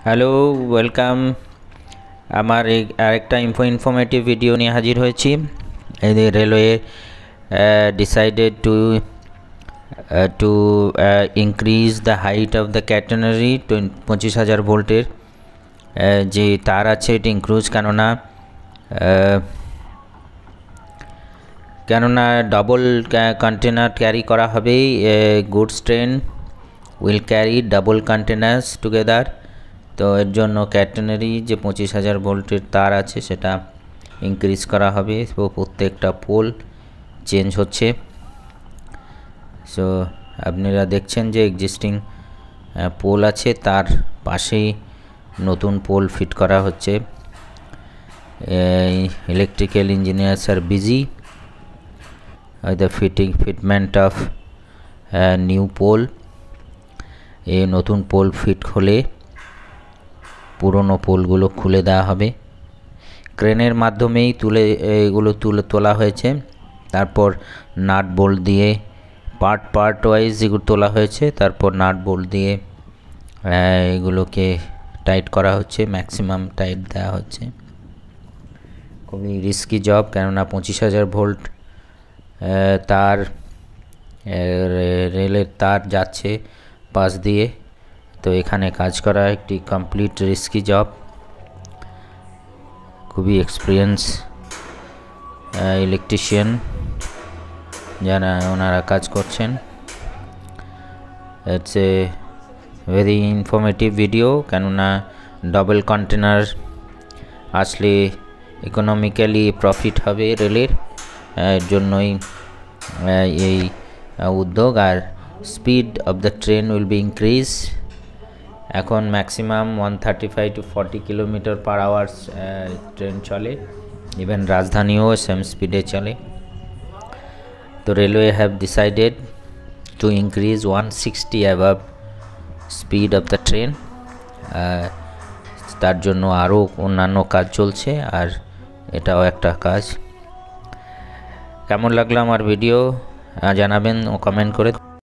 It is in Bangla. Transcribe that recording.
Hello, welcome. আমার আরেকটা ইনফরমেটিভ ভিডিও নিয়ে হাজির হয়েছি। এই railway decided to increase the height of the catenary 25,000 ভোল্টের যে তার আছে এটি ইনক্রিজ, কেননা ডবল কন্টেনার ক্যারি করা হবে। Goods train will carry double containers together. তো এর জন্য ক্যাটেনারি যে 25,000 ভোল্টের তার আছে সেটা ইনক্রিজ করা হবে। তো প্রত্যেকটা পোল চেঞ্জ হচ্ছে। সো আপনারা দেখছেন যে এক্সিস্টিং পোল আছে, তার পাশেই নতুন পোল ফিট করা হচ্ছে। Electrical engineers are busy the fitment of new pole. এই নতুন পোল ফিট হলে পুরনো পোলগুলো খুলে দেওয়া হবে। ক্রেনের মাধ্যমেই এগুলো তোলা হয়েছে। তারপর নাট বোল্ট দিয়ে পার্ট ওয়াইজ এগুলো তোলা হয়েছে। তারপর নাট বোল্ট দিয়ে এগুলোকে টাইট করা হচ্ছে, ম্যাক্সিমাম টাইট দেওয়া হচ্ছে। খুবই রিস্কি জব, কেননা 25,000 ভোল্ট তার রেলের তার যাচ্ছে পাশ দিয়ে। তো এখানে কাজ করা একটি কমপ্লিট রিস্কি জব। খুবই এক্সপিরিয়েন্স ইলেকট্রিশিয়ান যারা ওনারা কাজ করছেন। It's a very informative video, কেননা ডাবল কন্টেনার আসলে ইকোনমিক্যালি প্রফিট হবে রেলের, এর জন্যই এই উদ্যোগ। আর speed of the train will be increase. এখন maximum 135 to 40 kilometre per hours train চলে। ইভেন রাজধানীও সেম স্পিডে চলে। তো railway have decided to increase 160 above speed of the train. তার জন্য আরও অন্যান্য কাজ চলছে, আর এটাও একটা কাজ। কেমন লাগলো আমার ভিডিও জানাবেন ও কমেন্ট করে।